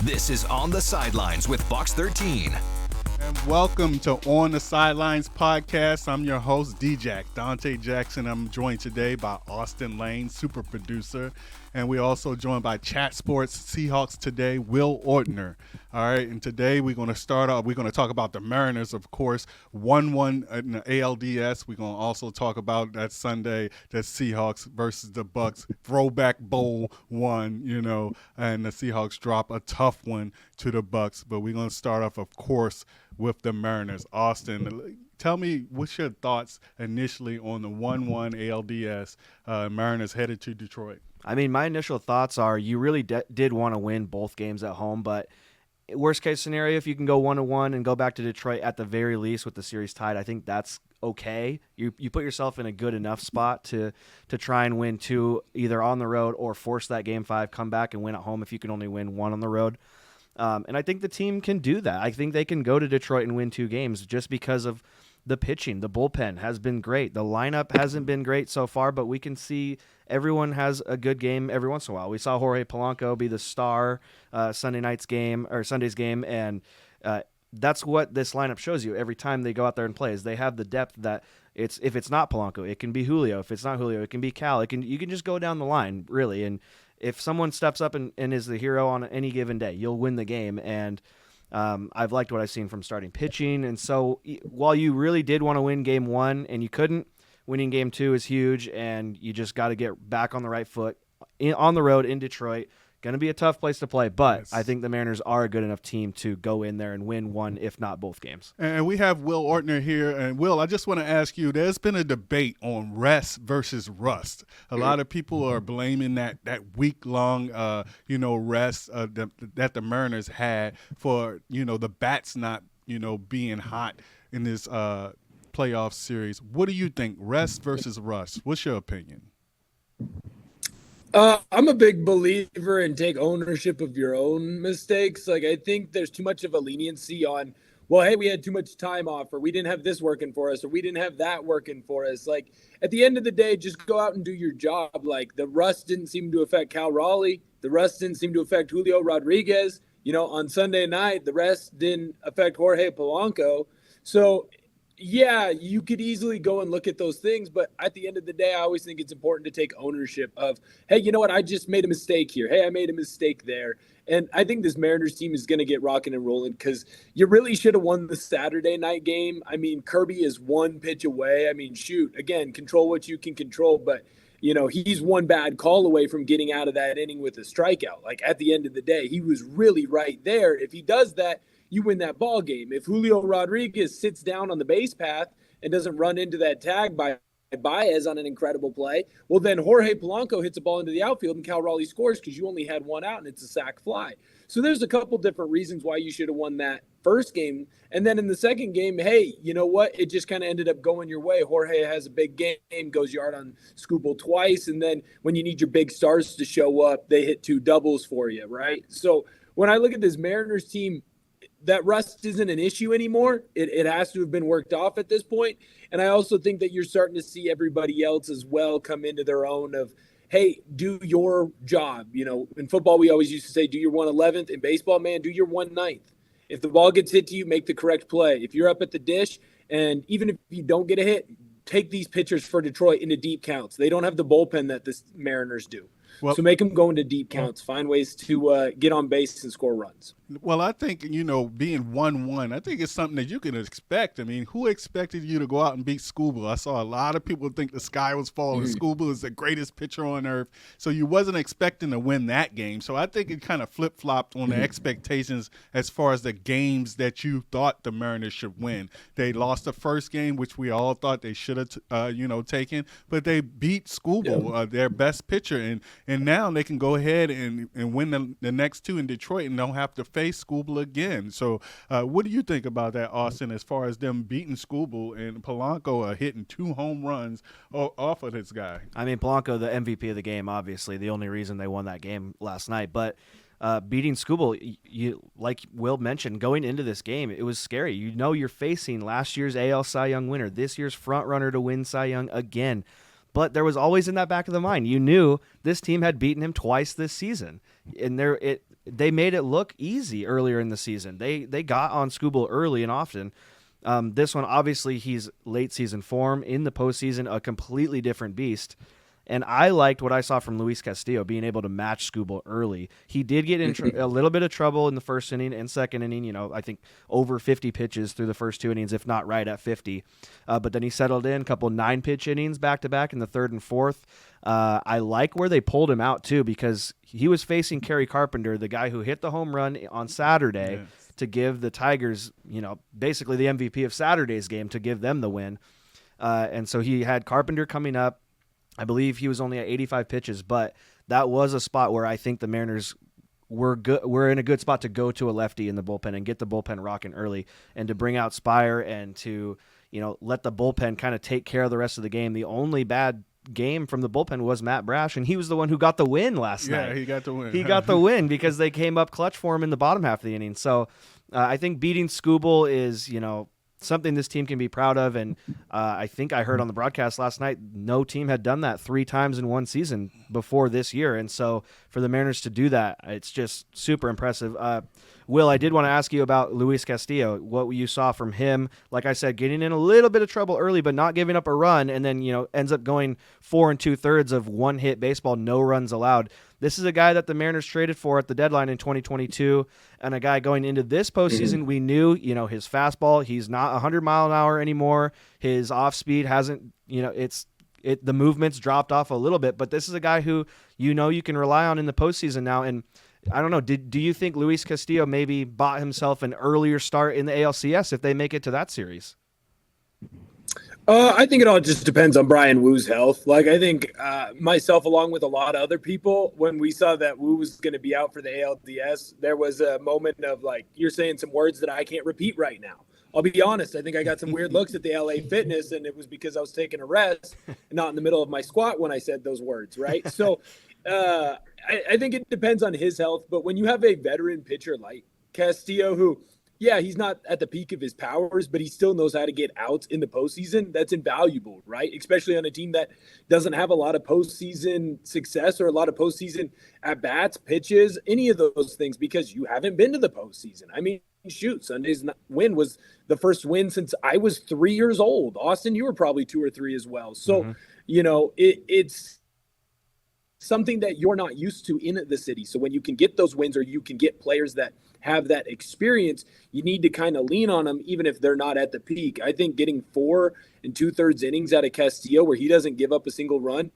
This is On the Sidelines with Bucs 13. And welcome to On the Sidelines podcast. I'm your host, D-Jack, Dante Jackson. I'm joined today by Austin Lane, super producer. And we're also joined by Chat Sports Seahawks Today, Will Ortner. All right, and today we're going to start off, we're going to talk about the Mariners, of course, 1-1 in the ALDS. We're going to also talk about that Sunday, the Seahawks versus the Bucs, throwback bowl one, and the Seahawks drop a tough one to the Bucs. But we're going to start off, of course, with the Mariners. Austin, tell me what's your thoughts initially on the 1-1 ALDS Mariners headed to Detroit. I mean, my initial thoughts are you really did want to win both games at home, but worst case scenario, if you can go 1-1 and go back to Detroit at the very least with the series tied, I think that's okay. You put yourself in a good enough spot to try and win two either on the road or force that game 5, come back and win at home if you can only win one on the road. And I think the team can do that. I think they can go to Detroit and win 2 games just because of the pitching. The bullpen has been great. The lineup hasn't been great so far, but we can see everyone has a good game every once in a while. We saw Jorge Polanco be the star Sunday's game, and that's what this lineup shows you every time they go out there and play. Is they have the depth that if it's not Polanco, it can be Julio. If it's not Julio, it can be Cal. You can just go down the line really, and if someone steps up and is the hero on any given day, you'll win the game. And I've liked what I've seen from starting pitching. And so while you really did want to win game 1 and you couldn't, winning game 2 is huge, and you just got to get back on the right foot on the road in Detroit. Going to be a tough place to play, but yes. I think the Mariners are a good enough team to go in there and win one, if not both games. And we have Will Ortner here. And Will, I just want to ask you, there's been a debate on rest versus rust. A lot of people are blaming that week-long, rest that the Mariners had for, the bats not, being hot in this playoff series. What do you think, rest versus rust? What's your opinion? I'm a big believer in take ownership of your own mistakes. Like, I think there's too much of a leniency on, well, hey, we had too much time off, or we didn't have this working for us, or we didn't have that working for us. Like, at the end of the day, just go out and do your job. Like, the rust didn't seem to affect Cal Raleigh. The rust didn't seem to affect Julio Rodriguez. On Sunday night, the rest didn't affect Jorge Polanco. So, yeah, you could easily go and look at those things, but at the end of the day, I always think it's important to take ownership of, hey, you know what? I just made a mistake here. Hey, I made a mistake there. And I think this Mariners team is going to get rocking and rolling because you really should have won the Saturday night game. I mean, Kirby is one pitch away. I mean, shoot, again, control what you can control, but he's one bad call away from getting out of that inning with a strikeout. Like, at the end of the day, he was really right there. If he does that, you win that ball game. If Julio Rodriguez sits down on the base path and doesn't run into that tag by Baez on an incredible play, well, then Jorge Polanco hits a ball into the outfield and Cal Raleigh scores because you only had one out and it's a sac fly. So there's a couple different reasons why you should have won that first game. And then in the second game, hey, you know what? It just kind of ended up going your way. Jorge has a big game, goes yard on Skubal twice. And then when you need your big stars to show up, they hit 2 doubles for you, right? So when I look at this Mariners team, that rust isn't an issue anymore. It has to have been worked off at this point. And I also think that you're starting to see everybody else as well come into their own of, hey, do your job. In football, we always used to say, do your 1/11th. In baseball, man, do your 1/9. If the ball gets hit to you, make the correct play. If you're up at the dish, and even if you don't get a hit, take these pitchers for Detroit into deep counts. They don't have the bullpen that the Mariners do. So make them go into deep counts. Find ways to get on base and score runs. Well, I think, being 1-1, I think it's something that you can expect. I mean, who expected you to go out and beat Skubal? I saw a lot of people think the sky was falling. Skubal is the greatest pitcher on earth. So you wasn't expecting to win that game. So I think it kind of flip-flopped on the expectations as far as the games that you thought the Mariners should win. They lost the first game, which we all thought they should have, taken. But they beat Skubal, their best pitcher. And now they can go ahead and win the next 2 in Detroit and don't have to face Skubal again. So what do you think about that, Austin, as far as them beating Skubal and Polanco hitting 2 home runs off of this guy? I mean, Polanco, the MVP of the game, obviously, the only reason they won that game last night. But beating Skubal, you, like Will mentioned, going into this game, it was scary. You're facing last year's AL Cy Young winner, this year's front runner to win Cy Young again. But there was always in that back of the mind, you knew this team had beaten him twice this season. And they made it look easy earlier in the season. They got on Skubal early and often. This one, obviously, he's late season form. In the postseason, a completely different beast. And I liked what I saw from Luis Castillo, being able to match Skubal early. He did get in a little bit of trouble in the first inning and second inning, I think over 50 pitches through the first 2 innings, if not right at 50. But then he settled in, a couple 9-pitch innings back-to-back in the third and fourth. I like where they pulled him out, too, because he was facing Kerry Carpenter, the guy who hit the home run on Saturday to give the Tigers, basically the MVP of Saturday's game, to give them the win. And so he had Carpenter coming up. I believe he was only at 85 pitches, but that was a spot where I think the Mariners were in a good spot to go to a lefty in the bullpen and get the bullpen rocking early, and to bring out Spire and to let the bullpen kind of take care of the rest of the game. The only bad game from the bullpen was Matt Brash, and he was the one who got the win last night. Yeah, he got the win. He got the win because they came up clutch for him in the bottom half of the inning. So I think beating Skubal is something this team can be proud of, and I think I heard on the broadcast last night no team had done that 3 times in one season before this year, and so for the Mariners to do that, it's just super impressive. Will, I did want to ask you about Luis Castillo, what you saw from him. Like I said, getting in a little bit of trouble early, but not giving up a run, and then ends up going 4 2/3 of one-hit baseball, no runs allowed. This is a guy that the Mariners traded for at the deadline in 2022, and a guy going into this postseason, we knew, his fastball, he's not 100 mile an hour anymore. His off speed hasn't, the movement's dropped off a little bit, but this is a guy who you can rely on in the postseason now. And I don't know, do you think Luis Castillo maybe bought himself an earlier start in the ALCS if they make it to that series? I think it all just depends on Brian Woo's health. Like, I think myself, along with a lot of other people, when we saw that Woo was going to be out for the ALDS, there was a moment of like, you're saying some words that I can't repeat right now. I'll be honest. I think I got some weird looks at the LA Fitness, and it was because I was taking a rest and not in the middle of my squat when I said those words, right? So I think it depends on his health. But when you have a veteran pitcher like Castillo, who – yeah, he's not at the peak of his powers, but he still knows how to get outs in the postseason. That's invaluable, right? Especially on a team that doesn't have a lot of postseason success or a lot of postseason at-bats, pitches, any of those things, because you haven't been to the postseason. I mean, shoot, Sunday's win was the first win since I was 3 years old. Austin, you were probably 2 or 3 as well. So, it's something that you're not used to in the city. So when you can get those wins, or you can get players that have that experience, you need to kind of lean on them, even if they're not at the peak. I think getting 4 2/3 innings out of Castillo, where he doesn't give up a single run,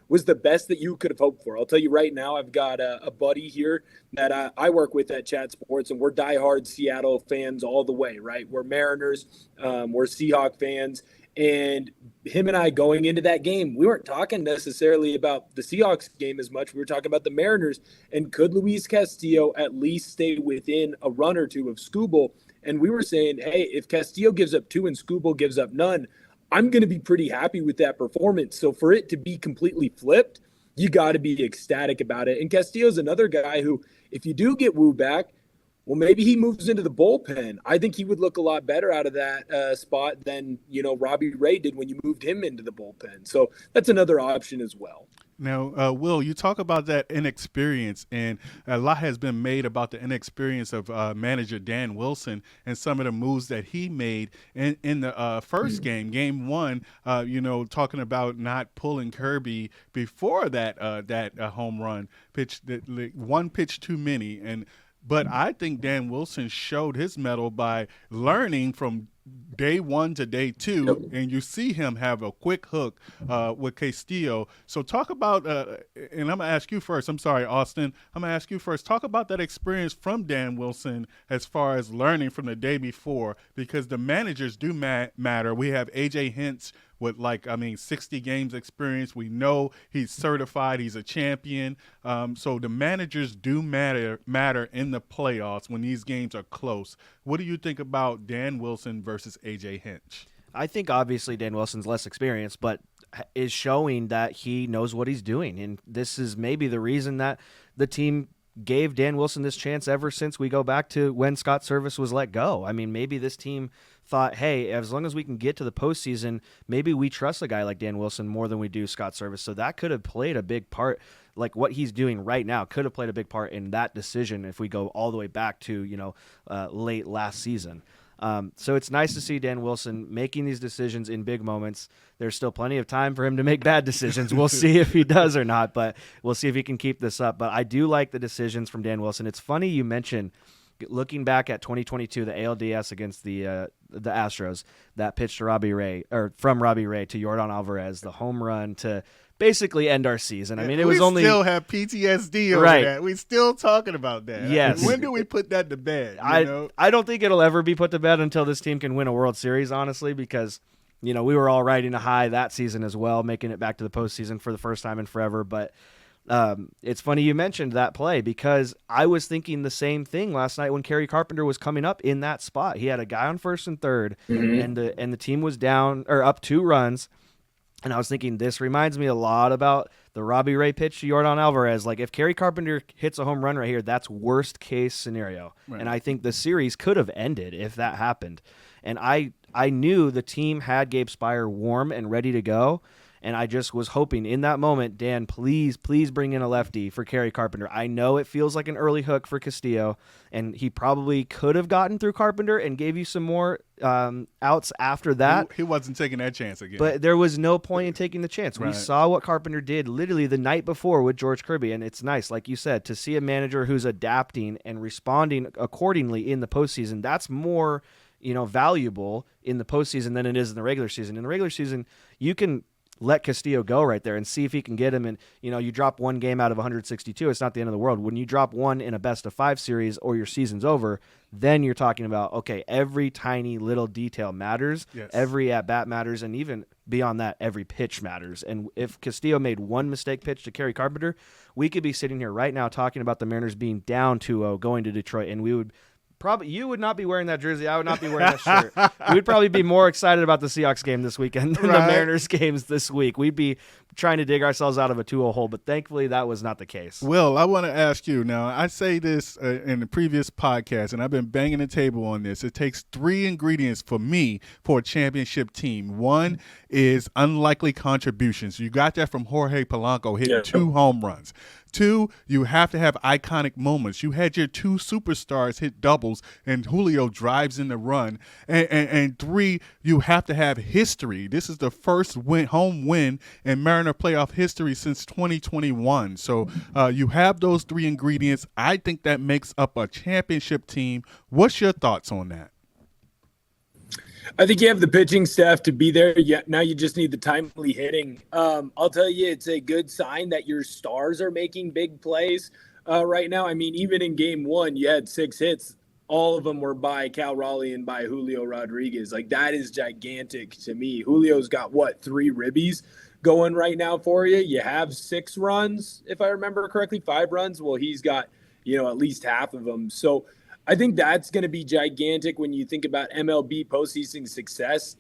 was the best that you could have hoped for. I'll tell you right now, I've got a buddy here that I work with at Chat Sports, and we're diehard Seattle fans all the way, right? We're Mariners, we're Seahawks fans. And him and I going into that game, we weren't talking necessarily about the Seahawks game as much. We were talking about the Mariners. And could Luis Castillo at least stay within a run or two of Skubal? And we were saying, hey, if Castillo gives up 2 and Skubal gives up none, I'm going to be pretty happy with that performance. So for it to be completely flipped, you got to be ecstatic about it. And Castillo's another guy who, if you do get Woo back, well, maybe he moves into the bullpen. I think he would look a lot better out of that spot than, Robbie Ray did when you moved him into the bullpen. So that's another option as well. Now, Will, you talk about that inexperience, and a lot has been made about the inexperience of manager Dan Wilson and some of the moves that he made in the first game 1, talking about not pulling Kirby before that home run pitch, one pitch too many. But I think Dan Wilson showed his mettle by learning from day 1 to day 2, and you see him have a quick hook with Castillo. So talk about, and I'm going to ask you first. I'm sorry, Austin. I'm going to ask you first. Talk about that experience from Dan Wilson as far as learning from the day before, because the managers do matter. We have A.J. Hinch with 60 games experience. We know he's certified. He's a champion. So the managers do matter in the playoffs when these games are close. What do you think about Dan Wilson versus A.J. Hinch? I think obviously Dan Wilson's less experienced, but is showing that he knows what he's doing. And this is maybe the reason that the team gave Dan Wilson this chance ever since we go back to when Scott Service was let go. I mean, maybe this team thought, hey, as long as we can get to the postseason, maybe we trust a guy like Dan Wilson more than we do Scott Service. So that could have played a big part. like what he's doing right now could have played a big part in that decision if we go all the way back to, late last season. So it's nice to see Dan Wilson making these decisions in big moments. There's still plenty of time for him to make bad decisions. We'll see if he does or not, but we'll see if he can keep this up. But I do like the decisions from Dan Wilson. It's funny you mentioned, looking back at 2022, the ALDS against the Astros, that pitch to from Robbie Ray to Yordan Alvarez, the home run to basically end our season. I mean, it was only... We still have PTSD over that. We're still talking about that. Yes. When do we put that to bed? I don't think it'll ever be put to bed until this team can win a World Series, honestly, because, we were all riding a high that season as well, making it back to the postseason for the first time in forever. But it's funny you mentioned that play, because I was thinking the same thing last night when Kerry Carpenter was coming up in that spot. He had a guy on first and third, and the team was down or up 2 runs. And I was thinking, this reminds me a lot about the Robbie Ray pitch to Yordan Alvarez. Like, if Kerry Carpenter hits a home run right here, that's worst case scenario. Right. And I think the series could have ended if that happened. And I knew the team had Gabe Spire warm and ready to go. And I just was hoping in that moment, Dan, please bring in a lefty for Kerry Carpenter. I know it feels like an early hook for Castillo, and he probably could have gotten through Carpenter and gave you some more outs after that. He wasn't taking that chance again. But there was no point in taking the chance. Right. We saw what Carpenter did literally the night before with George Kirby, and it's nice, like you said, to see a manager who's adapting and responding accordingly in the postseason. That's more, valuable in the postseason than it is in the regular season. In the regular season, you can let Castillo go right there and see if he can get him. And, you drop one game out of 162, it's not the end of the world. When you drop one in a best-of-5 series or your season's over, then you're talking about, okay, every tiny little detail matters. Yes. Every at-bat matters, and even beyond that, every pitch matters. And if Castillo made one mistake pitch to Kerry Carpenter, we could be sitting here right now talking about the Mariners being down 2-0 going to Detroit, and we would probably, you would not be wearing that jersey. I would not be wearing that shirt. We'd probably be more excited about the Seahawks game this weekend than the Mariners games this week. We'd be trying to dig ourselves out of a 2-0 hole, but thankfully that was not the case. Will, I want to ask you now. I say this in the previous podcast, and I've been banging the table on this. It takes 3 ingredients for me for a championship team. One is unlikely contributions. You got that from Jorge Polanco hitting 2 home runs. 2, you have to have iconic moments. You had your 2 superstars hit doubles, and Julio drives in the run. And 3, you have to have history. This is the first home win in Mariner playoff history since 2021. So you have those 3 ingredients. I think that makes up a championship team. What's your thoughts on that? I think you have the pitching staff to be there. Yeah, now you just need the timely hitting. I'll tell you, it's a good sign that your stars are making big plays right now. I mean, even in game 1, you had 6 hits. All of them were by Cal Raleigh and by Julio Rodriguez. Like, that is gigantic to me. Julio's got, 3 ribbies going right now for you. You have 6 runs, if I remember correctly, 5 runs. Well, he's got, at least half of them. So I think that's going to be gigantic when you think about MLB postseason success.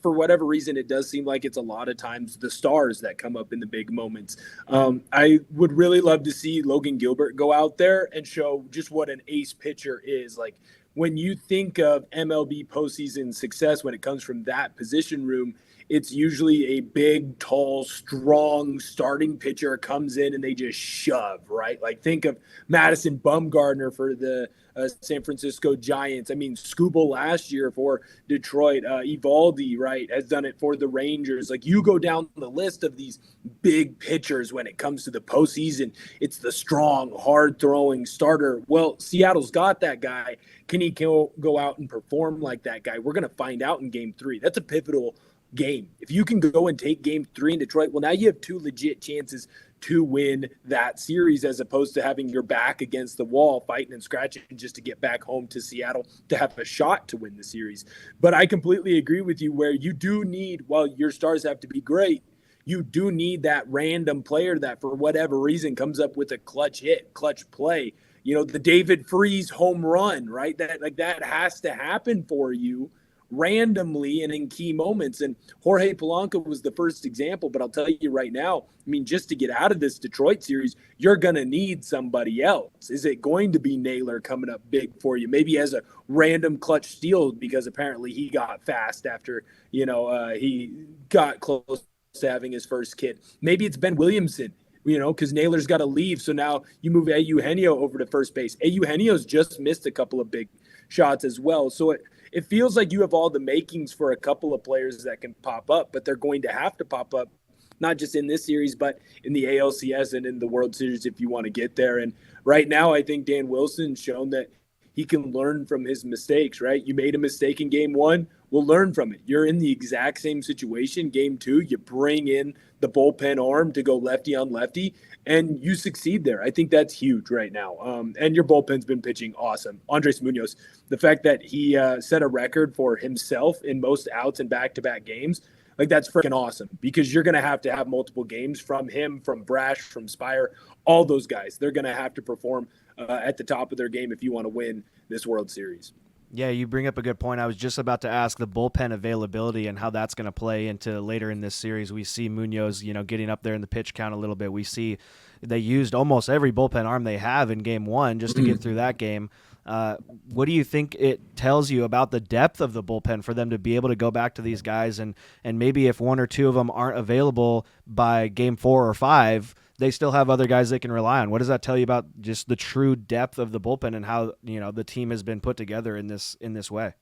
For whatever reason, it does seem like it's a lot of times the stars that come up in the big moments. I would really love to see Logan Gilbert go out there and show just what an ace pitcher is. Like, when you think of MLB postseason success, when it comes from that position room, it's usually a big, tall, strong starting pitcher comes in and they just shove, right? Like, think of Madison Bumgarner for the San Francisco Giants. I mean, Skubal last year for Detroit. Evaldi, right, has done it for the Rangers. Like, you go down the list of these big pitchers when it comes to the postseason. It's the strong, hard-throwing starter. Well, Seattle's got that guy. Can he go out and perform like that guy? We're going to find out in Game 3. That's a pivotal game. If you can go and take Game 3 in Detroit, well, now you have 2 legit chances to win that series, as opposed to having your back against the wall, fighting and scratching just to get back home to Seattle to have a shot to win the series. But I completely agree with you where you do need, while your stars have to be great, you do need that random player that for whatever reason comes up with a clutch hit, clutch play. The David Freese home run, right? That has to happen for you randomly and in key moments. And Jorge Polanco was the first example, but I'll tell you right now, I mean, just to get out of this Detroit series, you're going to need somebody else. Is it going to be Naylor coming up big for you? Maybe as a random clutch steal, because apparently he got fast after, he got close to having his first kid. Maybe it's Ben Williamson because Naylor's got to leave. So now you move Eugenio over to first base. Eugenio's just missed a couple of big shots as well. So it feels like you have all the makings for a couple of players that can pop up, but they're going to have to pop up, not just in this series, but in the ALCS and in the World Series if you want to get there. And right now, I think Dan Wilson's shown that he can learn from his mistakes, right? You made a mistake in game one, we'll learn from it. You're in the exact same situation. Game two, you bring in the bullpen arm to go lefty on lefty, and you succeed there. I think that's huge right now. And your bullpen's been pitching awesome. Andres Munoz, the fact that he set a record for himself in most outs in back-to-back games, like that's freaking awesome, because you're going to have multiple games from him, from Brash, from Spire, all those guys. They're going to have to perform at the top of their game if you want to win this World Series. Yeah, you bring up a good point. I was just about to ask the bullpen availability and how that's going to play into later in this series. We see Munoz, getting up there in the pitch count a little bit. We see they used almost every bullpen arm they have in game one just to get through that game. What do you think it tells you about the depth of the bullpen for them to be able to go back to these guys and maybe if one or two of them aren't available by game 4 or 5, they still have other guys they can rely on? What does that tell you about just the true depth of the bullpen and how, the team has been put together in this way?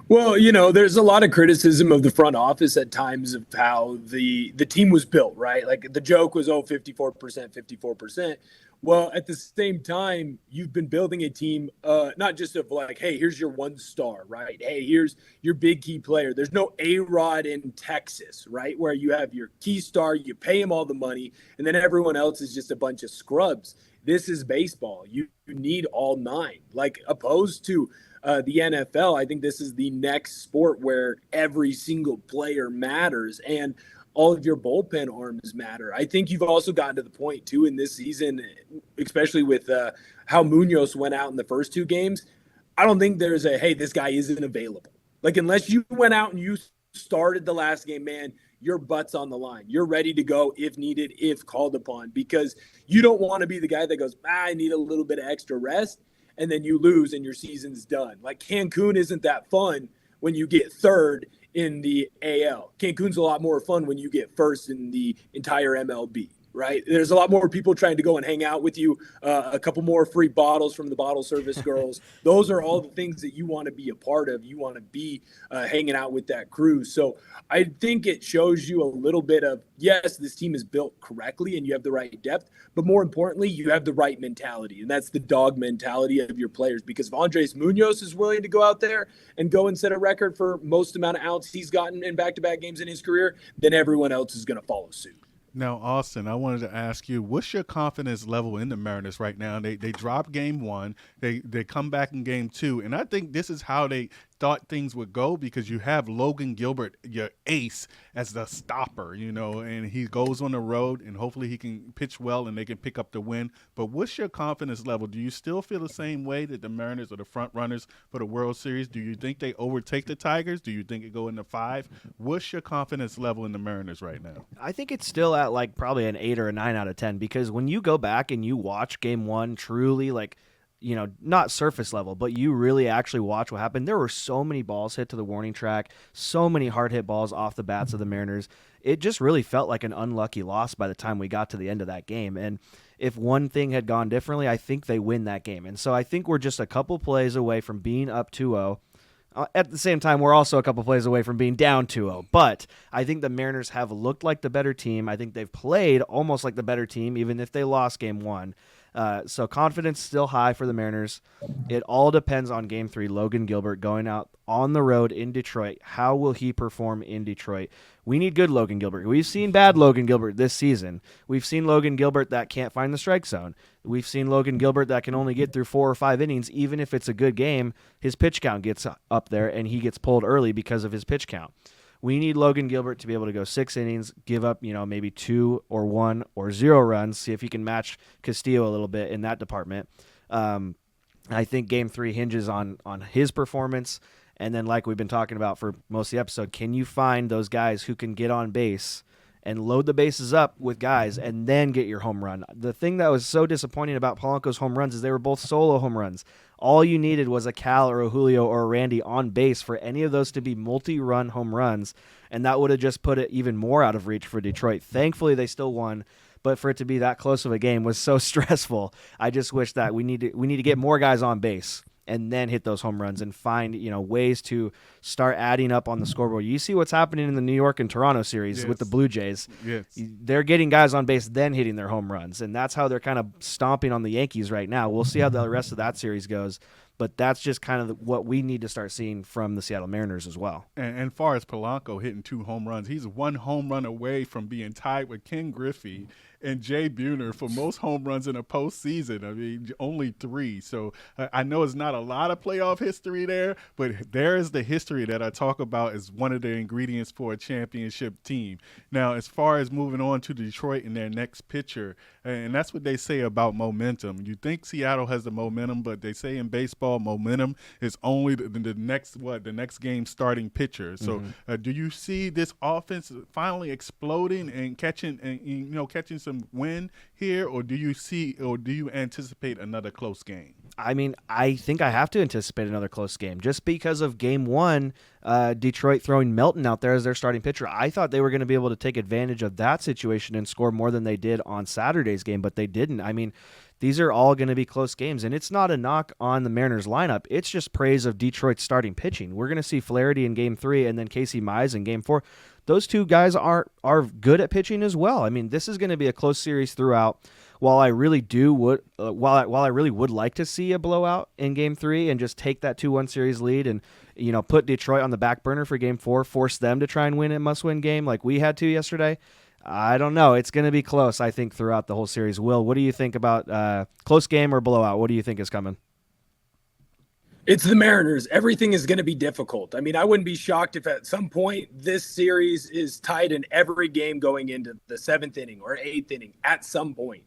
Well, there's a lot of criticism of the front office at times of how the team was built, right? Like the joke was, 54%. Well, at the same time, you've been building a team, not just of like, hey, here's your one star, right? Hey, here's your big key player. There's no A-Rod in Texas, right? Where you have your key star, you pay him all the money, and then everyone else is just a bunch of scrubs. This is baseball. You need all 9, like opposed to the NFL. I think this is the next sport where every single player matters and all of your bullpen arms matter. I think you've also gotten to the point too in this season, especially with how Munoz went out in the first 2 games. I don't think there's hey, this guy isn't available. Like unless you went out and you started the last game, man, your butt's on the line. You're ready to go if needed, if called upon, because you don't want to be the guy that goes, I need a little bit of extra rest, and then you lose and your season's done. Like Cancun isn't that fun when you get third in the AL. Cancun's a lot more fun when you get first in the entire MLB, right? There's a lot more people trying to go and hang out with you, a couple more free bottles from the bottle service girls. Those are all the things that you want to be a part of. You want to be hanging out with that crew. So I think it shows you a little bit of, yes, this team is built correctly and you have the right depth, but more importantly, you have the right mentality. And that's the dog mentality of your players, because if Andres Munoz is willing to go out there and go and set a record for most amount of outs he's gotten in back-to-back games in his career, then everyone else is going to follow suit. Now, Austin, I wanted to ask you, what's your confidence level in the Mariners right now? They dropped game 1. They come back in game 2. And I think this is how they thought things would go, because you have Logan Gilbert, your ace, as the stopper, and he goes on the road and hopefully he can pitch well and they can pick up the win. But what's your confidence level? Do you still feel the same way that the Mariners are the front runners for the World Series? Do you think they overtake the Tigers? Do you think it go into 5? What's your confidence level in the Mariners right now? I think it's still at like probably an 8 or a 9 out of 10, because when you go back and you watch game 1 truly, like, not surface level, but you really actually watch what happened. There were so many balls hit to the warning track, so many hard hit balls off the bats of the Mariners. It just really felt like an unlucky loss by the time we got to the end of that game. And if one thing had gone differently, I think they win that game. And so I think we're just a couple plays away from being up 2-0. At the same time, we're also a couple plays away from being down 2-0. But I think the Mariners have looked like the better team. I think they've played almost like the better team, even if they lost game 1. So confidence still high for the Mariners. It all depends on game 3. Logan Gilbert going out on the road in Detroit. How will he perform in Detroit? We need good Logan Gilbert. We've seen bad Logan Gilbert this season. We've seen Logan Gilbert that can't find the strike zone. We've seen Logan Gilbert that can only get through 4 or 5 innings. Even if it's a good game, his pitch count gets up there and he gets pulled early because of his pitch count. We need Logan Gilbert to be able to go 6 innings, give up, maybe 2 or 1 or 0 runs, see if he can match Castillo a little bit in that department. I think game 3 hinges on his performance. And then, like we've been talking about for most of the episode, can you find those guys who can get on base and load the bases up with guys and then get your home run. The thing that was so disappointing about Polanco's home runs is they were both solo home runs. All you needed was a Cal or a Julio or a Randy on base for any of those to be multi-run home runs, and that would have just put it even more out of reach for Detroit. Thankfully, they still won, but for it to be that close of a game was so stressful. I just wish that we need to get more guys on base and then hit those home runs and find ways to start adding up on the scoreboard. You see what's happening in the New York and Toronto series with the Blue Jays. Yes. They're getting guys on base, then hitting their home runs, and that's how they're kind of stomping on the Yankees right now. We'll see how the rest of that series goes, but that's just kind of what we need to start seeing from the Seattle Mariners as well. And far as Polanco hitting 2 home runs, he's 1 home run away from being tied with Ken Griffey and Jay Buhner for most home runs in a postseason. I mean, only 3. So I know it's not a lot of playoff history there, but there is the history that I talk about as one of the ingredients for a championship team. Now, as far as moving on to Detroit and their next pitcher, and that's what they say about momentum. You think Seattle has the momentum, but they say in baseball, momentum is only the next game starting pitcher. So do you see this offense finally exploding and catching some win here, or do you anticipate another close game? I mean, I think I have to anticipate another close game just because of game 1, Detroit throwing Melton out there as their starting pitcher. I thought they were going to be able to take advantage of that situation and score more than they did on Saturday's game, but they didn't. I mean, these are all going to be close games, and it's not a knock on the Mariners lineup. It's just praise of Detroit's starting pitching. We're going to see Flaherty in game 3 and then Casey Mize in game 4. Those two guys are good at pitching as well. I mean, this is going to be a close series throughout. While I really would like to see a blowout in Game 3 and just take that 2-1 series lead and put Detroit on the back burner for Game 4, force them to try and win a must-win game like we had to yesterday, I don't know. It's going to be close, I think, throughout the whole series. Will, what do you think about close game or blowout? What do you think is coming? It's the Mariners. Everything is going to be difficult. I mean, I wouldn't be shocked if at some point this series is tied in every game going into the 7th inning or 8th inning at some point.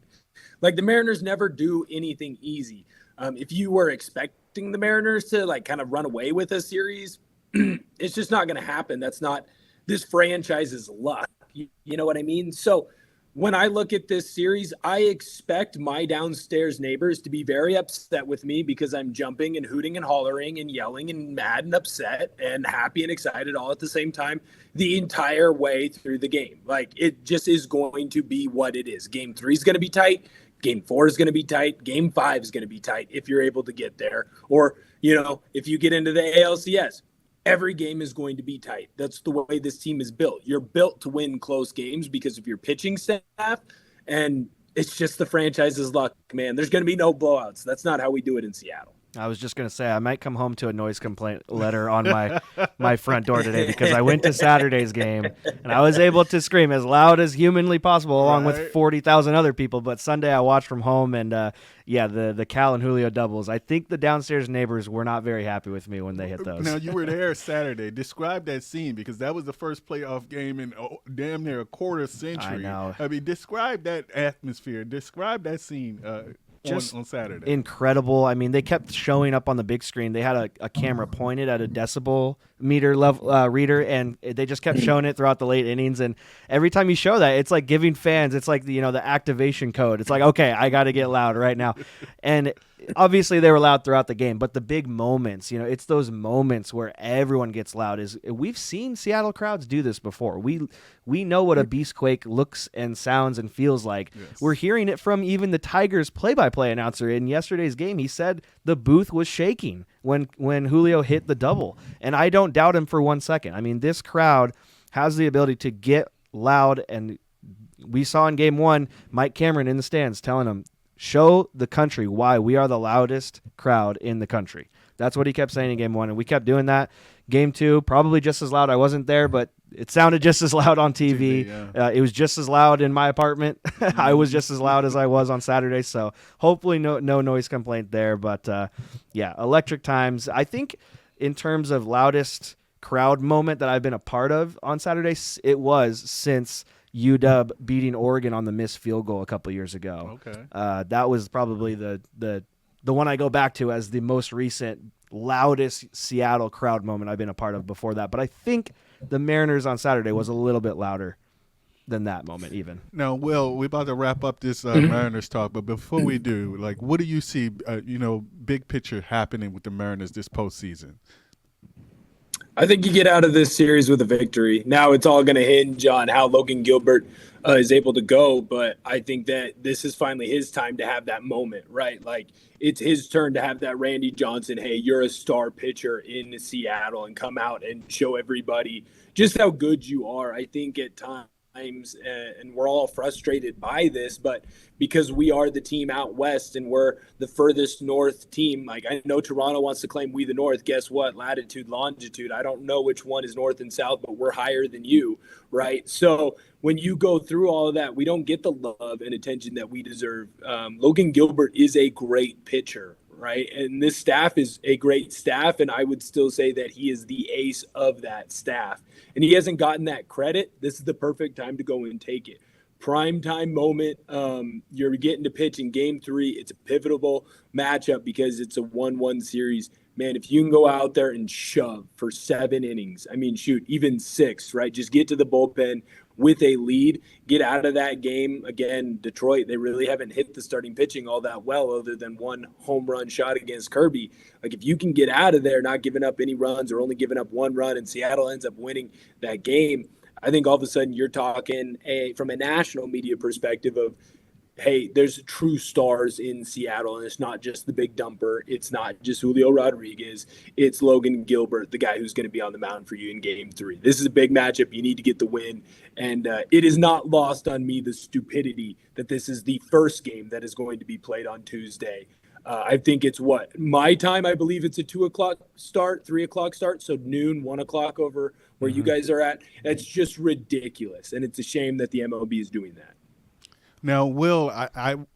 Like, the Mariners never do anything easy. If you were expecting the Mariners to kind of run away with a series, it's just not going to happen. That's not this franchise's luck. You know what I mean? So when I look at this series, I expect my downstairs neighbors to be very upset with me because I'm jumping and hooting and hollering and yelling and mad and upset and happy and excited all at the same time the entire way through the game. Like, it just is going to be what it is. Game 3 is going to be tight. Game 4 is going to be tight. Game 5 is going to be tight if you're able to get there. Or, if you get into the ALCS, every game is going to be tight. That's the way this team is built. You're built to win close games because of your pitching staff, and it's just the franchise's luck, man. There's going to be no blowouts. That's not how we do it in Seattle. I was just going to say I might come home to a noise complaint letter on my front door today because I went to Saturday's game and I was able to scream as loud as humanly possible along with 40,000 other people. But Sunday I watched from home and, the Cal and Julio doubles. I think the downstairs neighbors were not very happy with me when they hit those. Now, you were there Saturday. Describe that scene because that was the first playoff game in damn near a quarter century. I know. I mean, describe that atmosphere. Describe that scene. Just on Saturday. Incredible. I mean, they kept showing up on the big screen. They had a camera pointed at a decibel meter level reader, and they just kept showing it throughout the late innings. And every time you show that, it's like giving fans, it's like the activation code. It's like, okay, I got to get loud right now. And obviously they were loud throughout the game, but the big moments, it's those moments where everyone gets loud. We've seen Seattle crowds do this before. We know what a beastquake looks and sounds and feels like. Yes. We're hearing it from even the Tigers play-by-play announcer in yesterday's game. He said the booth was shaking when Julio hit the double, and I don't doubt him for 1 second. I mean, this crowd has the ability to get loud, and we saw in game 1 Mike Cameron in the stands telling him, show the country why we are the loudest crowd in the country. That's what he kept saying in game 1, and we kept doing that. Game 2, probably just as loud. I wasn't there, but it sounded just as loud on TV. It was just as loud in my apartment. I was just as loud as I was on Saturday, so hopefully no noise complaint there. But, electric times. I think in terms of loudest crowd moment that I've been a part of on Saturday, it was since UW beating Oregon on the missed field goal a couple years ago. Okay. That was probably the one I go back to as the most recent loudest Seattle crowd moment I've been a part of before that. But I think the Mariners on Saturday was a little bit louder than that moment even. Now, Will, we're about to wrap up this Mariners talk, but before we do, like, what do you see, big picture happening with the Mariners this postseason? I think you get out of this series with a victory. Now it's all going to hinge on how Logan Gilbert is able to go, but I think that this is finally his time to have that moment, right? Like, it's his turn to have that Randy Johnson, hey, you're a star pitcher in Seattle, and come out and show everybody just how good you are. I think at times, and we're all frustrated by this, but because we are the team out west and we're the furthest north team, like, I know Toronto wants to claim we the north. Guess what? Latitude, longitude, I don't know which one is north and south, but we're higher than you, right? So when you go through all of that, we don't get the love and attention that we deserve. Logan Gilbert is a great pitcher, right? And this staff is a great staff, and I would still say that he is the ace of that staff. And he hasn't gotten that credit. This is the perfect time to go and take it. Prime time moment. You're getting to pitch in Game 3. It's a pivotal matchup because it's a 1-1 series. Man, if you can go out there and shove for 7 innings, I mean, shoot, even 6, right? Just get to the bullpen with a lead, get out of that game. Again, Detroit, they really haven't hit the starting pitching all that well other than 1 home run shot against Kirby. Like, if you can get out of there not giving up any runs or only giving up 1 run and Seattle ends up winning that game, I think all of a sudden you're talking from a national media perspective of, hey, there's true stars in Seattle, and it's not just the big dumper. It's not just Julio Rodriguez. It's Logan Gilbert, the guy who's going to be on the mound for you in Game 3. This is a big matchup. You need to get the win, and it is not lost on me the stupidity that this is the first game that is going to be played on Tuesday. I think it's my time, I believe it's a 2 o'clock start, 3 o'clock start, so noon, 1 o'clock over where you guys are at. That's just ridiculous, and it's a shame that the MLB is doing that. Now, Will,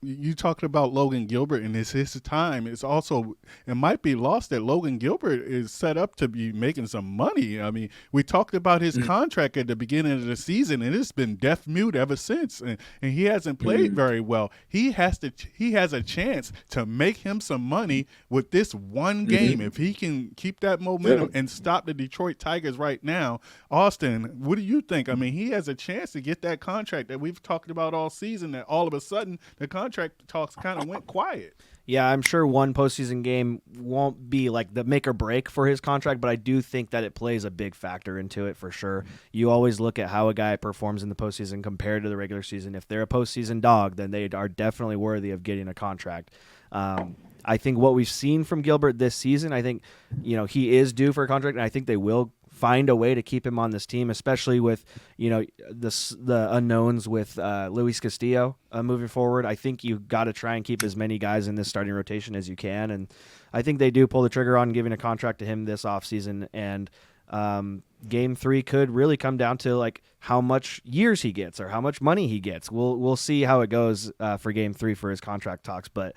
you talking about Logan Gilbert, and it's his time. It might be lost that Logan Gilbert is set up to be making some money. I mean, we talked about his contract at the beginning of the season, and it's been deaf mute ever since, and he hasn't played very well. He has a chance to make him some money with this one game. If he can keep that momentum and stop the Detroit Tigers right now. Austin, what do you think? I mean, he has a chance to get that contract that we've talked about all season, that all of a sudden the contract talks kind of went quiet. Yeah, I'm sure one postseason game won't be like the make or break for his contract, but I do think that it plays a big factor into it for sure. You always look at how a guy performs in the postseason compared to the regular season. If they're a postseason dog, then they are definitely worthy of getting a contract. I think what we've seen from Gilbert this season, I think, he is due for a contract, and I think they will find a way to keep him on this team, especially with the unknowns with Luis Castillo moving forward. I think you got to try and keep as many guys in this starting rotation as you can, and I think they do pull the trigger on giving a contract to him this offseason. And Game 3 could really come down to like how much years he gets or how much money he gets. We'll see how it goes for Game 3 for his contract talks, but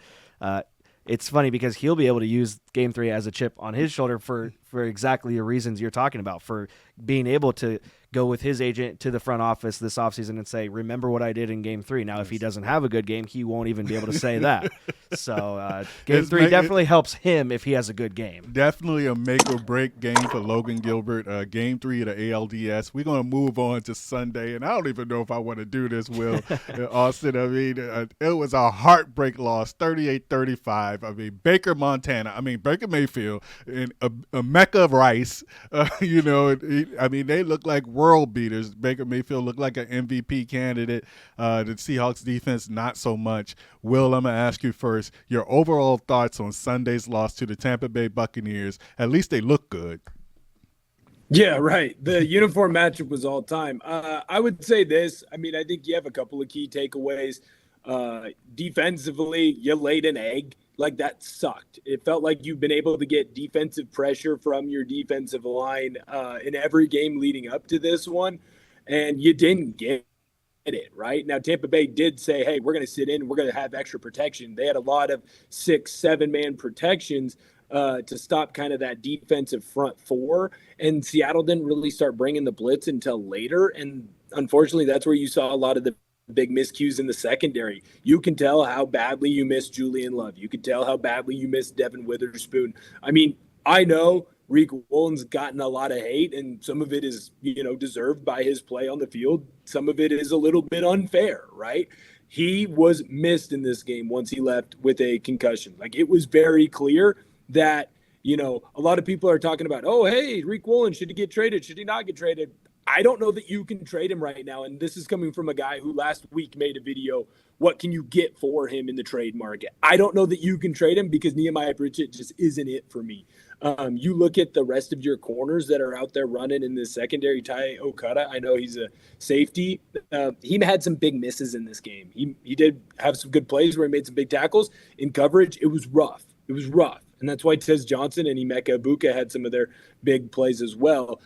it's funny because he'll be able to use Game 3 as a chip on his shoulder for exactly the reasons you're talking about, for being able to go with his agent to the front office this offseason and say, remember what I did in Game 3. Now, if he doesn't have a good game, he won't even be able to say that. So Game 3 definitely helps him if he has a good game. Definitely a make-or-break game for Logan Gilbert. Game 3 of the ALDS. We're going to move on to Sunday, and I don't even know if I want to do this, Will. Austin, I mean, it was a heartbreak loss, 38-35. I mean, Baker Mayfield, in a mecca of rice. They look like world beaters. Baker Mayfield looked like an MVP candidate. The Seahawks defense, not so much. Will, I'm going to ask you first your overall thoughts on Sunday's loss to the Tampa Bay Buccaneers. At least they look good. Yeah, right. The uniform matchup was all time. I would say this. I mean, I think you have a couple of key takeaways. Defensively, you laid an egg. Like, that sucked. It felt like you've been able to get defensive pressure from your defensive line in every game leading up to this one, and you didn't get it, right? Now, Tampa Bay did say, hey, we're going to sit in, we're going to have extra protection. They had a lot of 6-7-man protections to stop kind of that defensive front four, and Seattle didn't really start bringing the blitz until later, and unfortunately, that's where you saw a lot of the big miscues in the secondary. You can tell how badly you miss Julian Love. You can tell how badly you miss Devin Witherspoon. I mean, I know Rick Woolen's gotten a lot of hate, and some of it is, deserved by his play on the field. Some of it is a little bit unfair, right? He was missed in this game once he left with a concussion. Like, it was very clear that, a lot of people are talking about, oh, hey, Rick Woolen, should he get traded? Should he not get traded? I don't know that you can trade him right now. And this is coming from a guy who last week made a video, what can you get for him in the trade market? I don't know that you can trade him because Nehemiah Pritchett just isn't it for me. You look at the rest of your corners that are out there running in the secondary. Ty Okada, I know he's a safety. He had some big misses in this game. He did have some good plays where he made some big tackles. In coverage, it was rough. And that's why Tez Johnson and Emeka Ibuka had some of their big plays as well.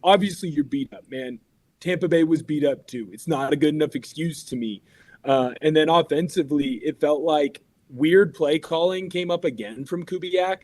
Obviously, you're beat up, man. Tampa Bay was beat up too. It's not a good enough excuse to me. And then offensively, it felt like weird play calling came up again from Kubiak.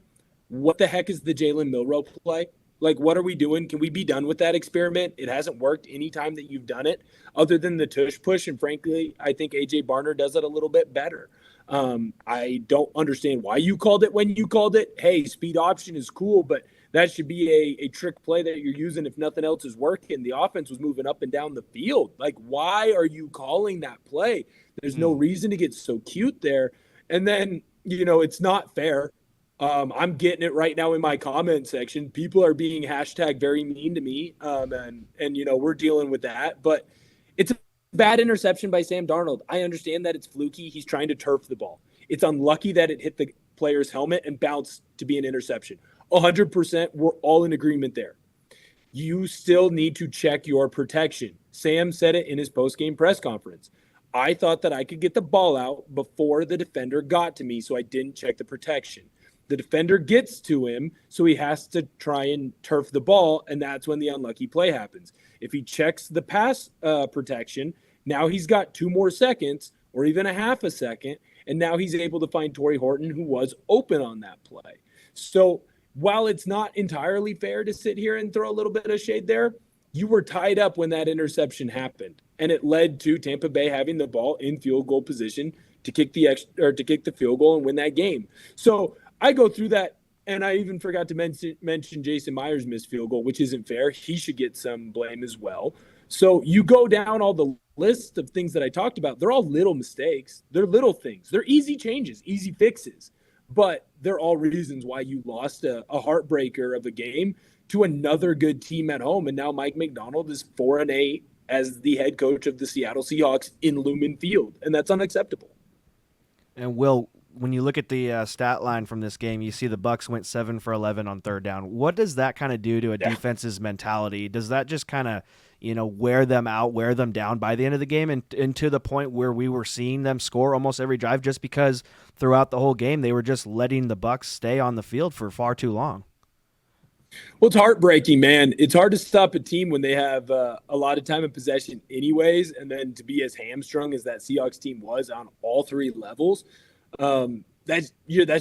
What the heck is the Jalen Milroe play? Like, what are we doing? Can we be done with that experiment? It hasn't worked any time that you've done it, other than the tush push. And frankly, I think A.J. Barner does it a little bit better. I don't understand why you called it when you called it. Hey, speed option is cool, but that should be a trick play that you're using if nothing else is working. The offense was moving up and down the field. Like, why are you calling that play? There's no reason to get so cute there. And then, it's not fair. I'm getting it right now in my comment section. People are being hashtag very mean to me. And we're dealing with that, but it's a bad interception by Sam Darnold. I understand that it's fluky. He's trying to turf the ball. It's unlucky that it hit the player's helmet and bounced to be an interception. 100%. We're all in agreement there. You still need to check your protection. Sam said it in his post-game press conference. I thought that I could get the ball out before the defender got to me, so I didn't check the protection. The defender gets to him, so he has to try and turf the ball, and that's when the unlucky play happens. If he checks the pass protection, now he's got 2 more seconds or even a half a second, and now he's able to find Torrey Horton, who was open on that play. So while it's not entirely fair to sit here and throw a little bit of shade there, you were tied up when that interception happened, and it led to Tampa Bay having the ball in field goal position to kick the field goal and win that game. So I go through that, and I even forgot to mention Jason Myers' missed field goal, which isn't fair. He should get some blame as well. So you go down all the list of things that I talked about. They're all little mistakes. They're little things. They're easy changes, easy fixes. But they're all reasons why you lost a heartbreaker of a game to another good team at home. And now Mike McDonald is 4-8 as the head coach of the Seattle Seahawks in Lumen Field, and that's unacceptable. And Will, when you look at the stat line from this game, you see the Bucs went 7 for 11 on third down. What does that kind of do to a defense's mentality? Does that just kind of, wear them out, wear them down by the end of the game, and to the point where we were seeing them score almost every drive just because throughout the whole game they were just letting the Bucs stay on the field for far too long? Well, it's heartbreaking, man. It's hard to stop a team when they have a lot of time in possession anyways, and then to be as hamstrung as that Seahawks team was on all 3 levels. That's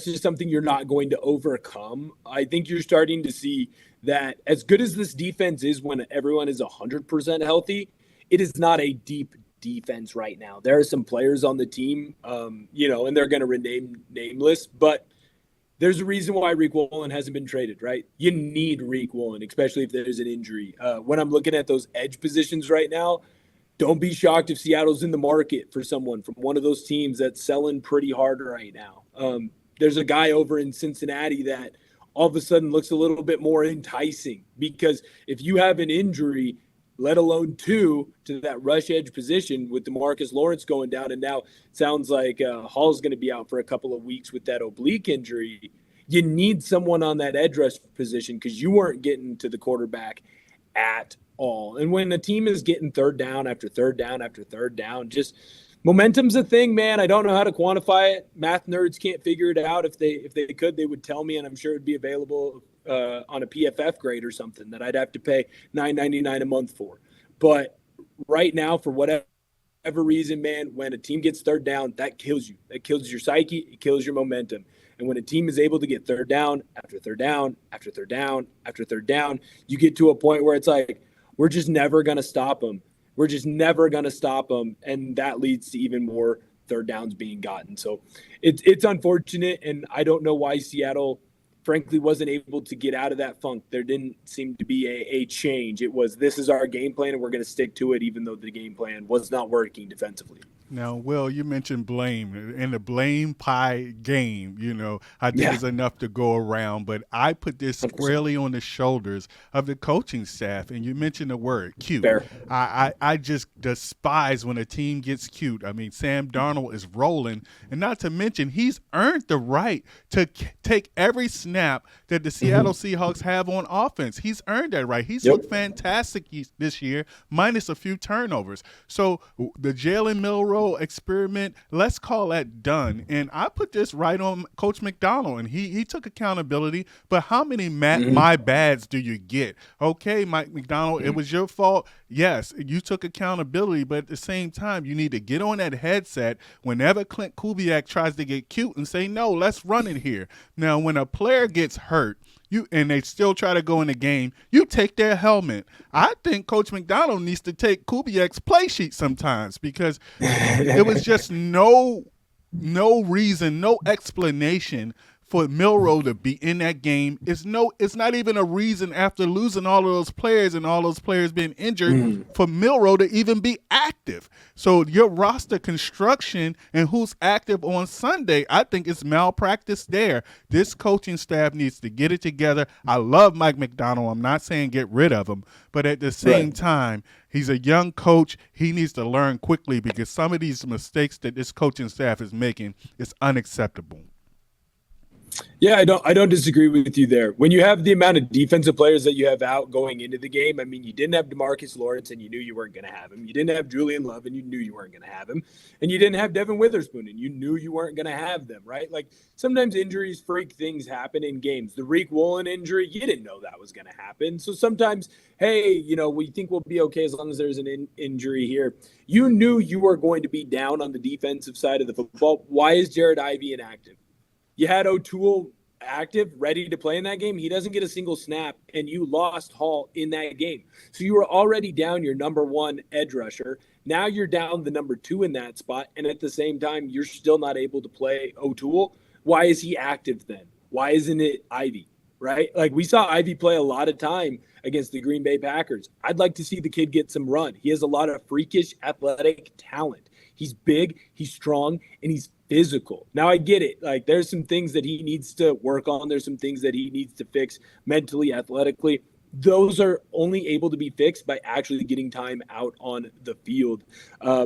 just something you're not going to overcome. I think you're starting to see that as good as this defense is when everyone is 100% healthy, it is not a deep defense right now. There are some players on the team, and they're going to rename nameless, but there's a reason why Rick Woolen hasn't been traded, right? You need Rick Woolen, especially if there's an injury. When I'm looking at those edge positions right now, don't be shocked if Seattle's in the market for someone from one of those teams that's selling pretty hard right now. There's a guy over in Cincinnati that all of a sudden looks a little bit more enticing, because if you have an injury, let alone 2 to that rush edge position with DeMarcus Lawrence going down, and now it sounds like Hall's going to be out for a couple of weeks with that oblique injury, you need someone on that edge rush position because you weren't getting to the quarterback at all. And when the team is getting third down after third down after third down, just momentum's a thing, man. I don't know how to quantify it. Math nerds can't figure it out. If they could, they would tell me, and I'm sure it'd be available on a PFF grade or something that I'd have to pay $9.99 a month for. But right now, for whatever reason, man, when a team gets third down, that kills you. That kills your psyche. It kills your momentum. And when a team is able to get third down after third down after third down after third down, you get to a point where it's like, we're just never going to stop them. We're just never going to stop them. And that leads to even more third downs being gotten. So it's unfortunate. And I don't know why Seattle frankly wasn't able to get out of that funk. There didn't seem to be a change. It was, this is our game plan and we're going to stick to it, even though the game plan was not working defensively. Now, Will, you mentioned blame. In the blame pie game, I think it's enough to go around. But I put this squarely on the shoulders of the coaching staff. And you mentioned the word cute. Fair. I just despise when a team gets cute. I mean, Sam Darnold is rolling. And not to mention, he's earned the right to take every snap that the Seattle Seahawks have on offense. He's earned that right. He's looked fantastic this year, minus a few turnovers. So the Jalen Milroe experiment, let's call that done. And I put this right on Coach McDonald, and he took accountability. But how many my bads do you get? Okay, Mike McDonald, it was your fault. Yes, you took accountability, but at the same time, you need to get on that headset whenever Clint Kubiak tries to get cute and say, no, let's run it here. Now, when a player gets hurt, and they still try to go in the game, you take their helmet. I think Coach McDonald needs to take Kubiak's play sheet sometimes, because it was just no reason, no explanation for Milroe to be in that game. It's not even a reason, after losing all of those players and all those players being injured, for Milroe to even be active. So your roster construction and who's active on Sunday, I think it's malpractice there. This coaching staff needs to get it together. I love Mike McDonald. I'm not saying get rid of him, but at the same time, he's a young coach. He needs to learn quickly, because some of these mistakes that this coaching staff is making is unacceptable. Yeah, I don't disagree with you there. When you have the amount of defensive players that you have out going into the game, I mean, you didn't have DeMarcus Lawrence and you knew you weren't going to have him. You didn't have Julian Love and you knew you weren't going to have him. And you didn't have Devin Witherspoon and you knew you weren't going to have them, right? Like, sometimes injuries, freak things happen in games. The Reek Woolen injury, you didn't know that was going to happen. So sometimes, hey, we think we'll be okay as long as there's an injury here. You knew you were going to be down on the defensive side of the football. Why is Jared Ivey inactive? You had O'Toole active, ready to play in that game. He doesn't get a single snap, and you lost Hall in that game. So you were already down your number one edge rusher. Now you're down the number two in that spot, and at the same time, you're still not able to play O'Toole. Why is he active then? Why isn't it Ivy, right? Like, we saw Ivy play a lot of time against the Green Bay Packers. I'd like to see the kid get some run. He has a lot of freakish athletic talent. He's big, he's strong, and he's physical. Now, I get it. Like, there's some things that he needs to work on. There's some things that he needs to fix mentally, athletically. Those are only able to be fixed by actually getting time out on the field.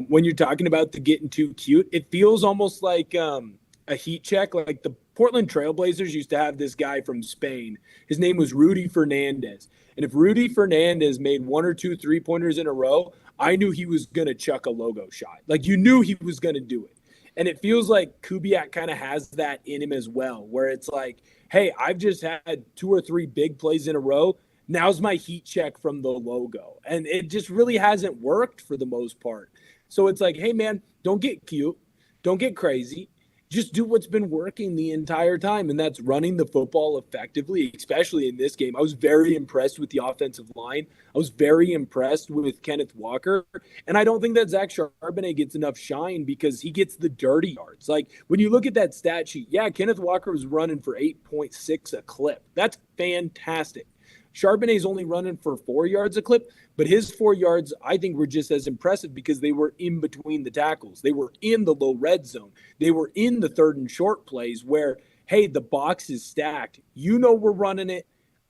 When you're talking about the getting too cute, it feels almost like a heat check. Like, the Portland Trailblazers used to have this guy from Spain. His name was Rudy Fernandez. And if Rudy Fernandez made 1 or 2 3-pointers in a row, I knew he was going to chuck a logo shot. Like, you knew he was going to do it. And it feels like Kubiak kind of has that in him as well, where it's like, hey, I've just had 2 or 3 big plays in a row. Now's my heat check from the logo. And it just really hasn't worked for the most part. So it's like, hey, man, don't get cute. Don't get crazy. Just do what's been working the entire time, and that's running the football effectively, especially in this game. I was very impressed with the offensive line. I was very impressed with Kenneth Walker, and I don't think that Zach Charbonnet gets enough shine because he gets the dirty yards. Like, when you look at that stat sheet, yeah, Kenneth Walker was running for 8.6 a clip. That's fantastic. Charbonnet's only running for 4 yards a clip, but his 4 yards, I think, were just as impressive because they were in between the tackles. They were in the low red zone. They were in the 3rd and short plays where, hey, the box is stacked. You know we're running it.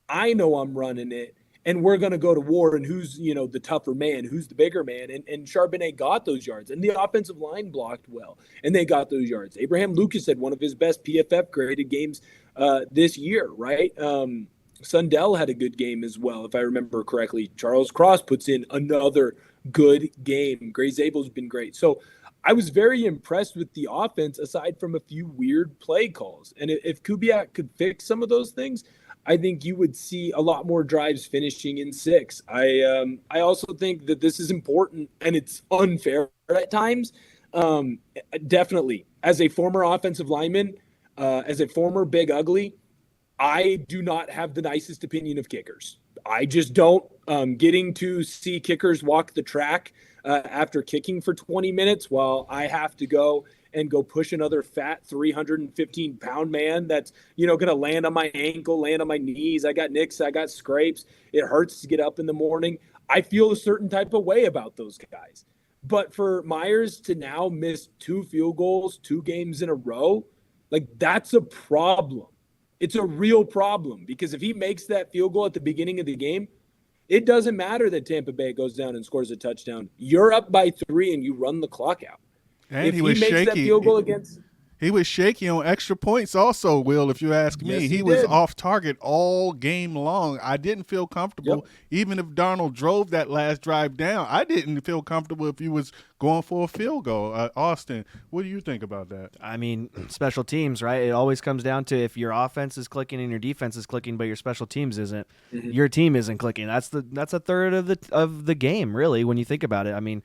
I know I'm running it. And we're going to go to war, and who's, the tougher man, who's the bigger man. And Charbonnet got those yards, and the offensive line blocked well, and they got those yards. Abraham Lucas had one of his best PFF graded games this year, right? Sundell had a good game as well, if I remember correctly. Charles Cross puts in another good game. Gray Zabel's been great. So I was very impressed with the offense, aside from a few weird play calls. And if Kubiak could fix some of those things, I think you would see a lot more drives finishing in 6. I also think that this is important, and it's unfair at times. Definitely, as a former offensive lineman, as a former big ugly, I do not have the nicest opinion of kickers. I just don't. Getting to see kickers walk the track after kicking for 20 minutes while I have to go and go push another fat 315-pound man that's, going to land on my ankle, land on my knees. I got nicks, I got scrapes. It hurts to get up in the morning. I feel a certain type of way about those guys. But for Myers to now miss 2 field goals, 2 games in a row, like that's a problem. It's a real problem, because if he makes that field goal at the beginning of the game, it doesn't matter that Tampa Bay goes down and scores a touchdown. You're up by 3 and you run the clock out. And if he was makes shaky. That field goal against – He was shaky on extra points also, Will, if you ask me. Yes, he was off target all game long. I didn't feel comfortable, even if Darnold drove that last drive down. I didn't feel comfortable if he was going for a field goal. Austin, what do you think about that? I mean, special teams, right? It always comes down to if your offense is clicking and your defense is clicking, but your special teams isn't. Mm-hmm. Your team isn't clicking. That's a third of the game, really, when you think about it. I mean,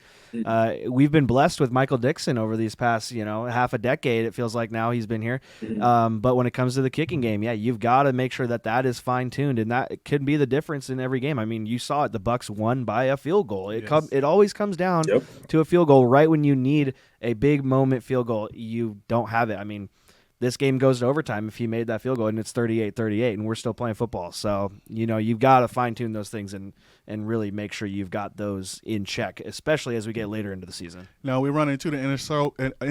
we've been blessed with Michael Dixon over these past, half a decade. It feels like now he's been here. But when it comes to the kicking game, you've got to make sure that is fine-tuned, and that could be the difference in every game. I mean, you saw it. The Bucs won by a field goal. It always comes down to a field goal right when you need a big moment field goal. You don't have it. I mean, this game goes to overtime if he made that field goal, and it's 38-38, and we're still playing football. So, you've got to fine-tune those things and really make sure you've got those in check, especially as we get later into the season. Now, we run into the end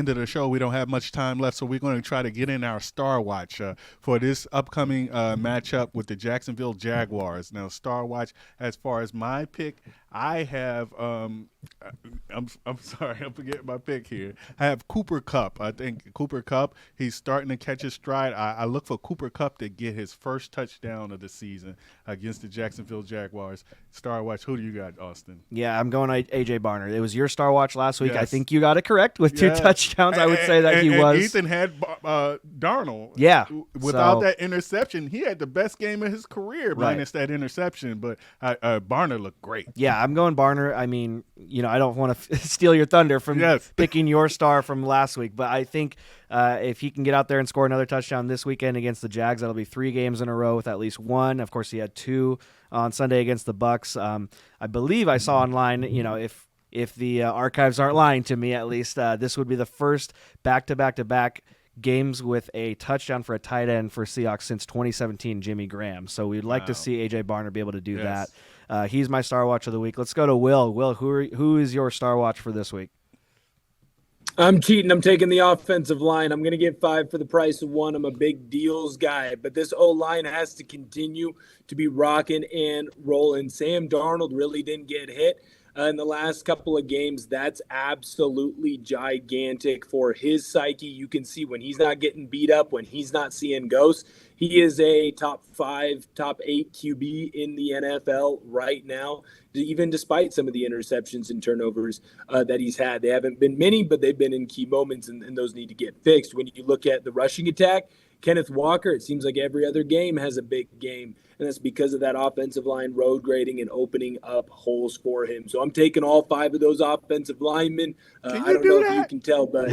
of the show. We don't have much time left, so we're going to try to get in our Star Watch for this upcoming matchup with the Jacksonville Jaguars. Now, Star Watch, as far as my pick, I have I'm sorry, I'm forgetting my pick here. I have Cooper Kupp. I think Cooper Kupp, he's starting to catch his stride. I look for Cooper Kupp to get his first touchdown of the season against the Jacksonville Jaguars. Star Watch, who do you got, Austin? Yeah, I'm going A.J. Barner. It was your Star Watch last week. Yes. I think you got it correct with 2 touchdowns. I would say that he was. Ethan had Darnold. Yeah. Without that interception, he had the best game of his career minus that interception. But Barner looked great. Yeah, I'm going Barner. I mean, I don't want to steal your thunder from picking your star from last week, but I think if he can get out there and score another touchdown this weekend against the Jags, that'll be 3 games in a row with at least 1. Of course, he had 2 on Sunday against the Bucs. I believe I saw online, if the archives aren't lying to me, at least this would be the first back-to-back-to-back games with a touchdown for a tight end for Seahawks since 2017, Jimmy Graham. So we'd like to see A.J. Barner be able to do that. He's my Star Watch of the week. Let's go to Will. Will, who is your Star Watch for this week? I'm cheating. I'm taking the offensive line. I'm going to get 5 for the price of 1. I'm a big deals guy, but this O-line has to continue to be rocking and rolling. Sam Darnold really didn't get hit in the last couple of games. That's absolutely gigantic for his psyche. You can see when he's not getting beat up, when he's not seeing ghosts. He is a top 5, top 8 QB in the NFL right now, even despite some of the interceptions and turnovers that he's had. They haven't been many, but they've been in key moments, and those need to get fixed. When you look at the rushing attack, Kenneth Walker, it seems like every other game has a big game, and that's because of that offensive line road grading and opening up holes for him. So I'm taking all 5 of those offensive linemen. I don't know if you can tell, but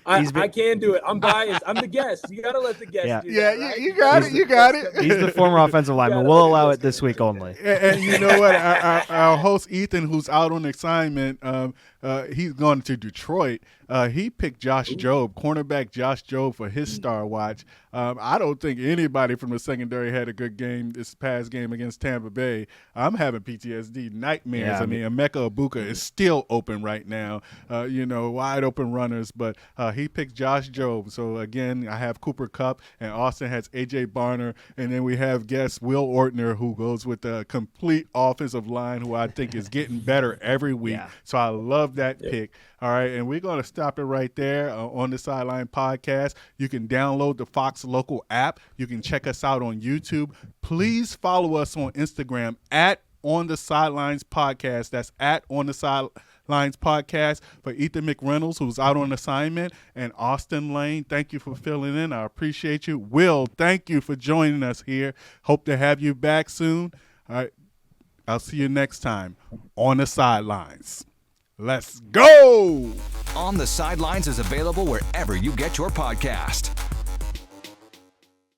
I can do it. I'm biased. I'm the guest. You got to let the guest do that, right? You got it. You got it. He's the former offensive lineman. We'll allow it this week only. And you know what? Our host, Ethan, who's out on assignment, he's going to Detroit. He picked Josh Jobe, cornerback Josh Jobe, for his Star Watch. I don't think anybody from the secondary had a good game this past game against Tampa Bay. I'm having PTSD nightmares. Yeah, I mean, Emeka Egbuka is still open right now, wide open runners. But he picked Josh Jobe. So, again, I have Cooper Kupp, and Austin has A.J. Barner. And then we have guest Will Ortner, who goes with the complete offensive line, who I think is getting better every week. Yeah. So I love that pick. All right, and we're going to stop it right there on the Sideline Podcast. You can download the Fox Local app. You can check us out on YouTube. Please follow us on Instagram at On the Sidelines Podcast. That's at On the Sidelines Podcast. For Ethan McReynolds, who's out on assignment, and Austin Lane, thank you for filling in. I appreciate you. Will, thank you for joining us here. Hope to have you back soon. All right, I'll see you next time on the Sidelines. Let's go! On the Sidelines is available wherever you get your podcast.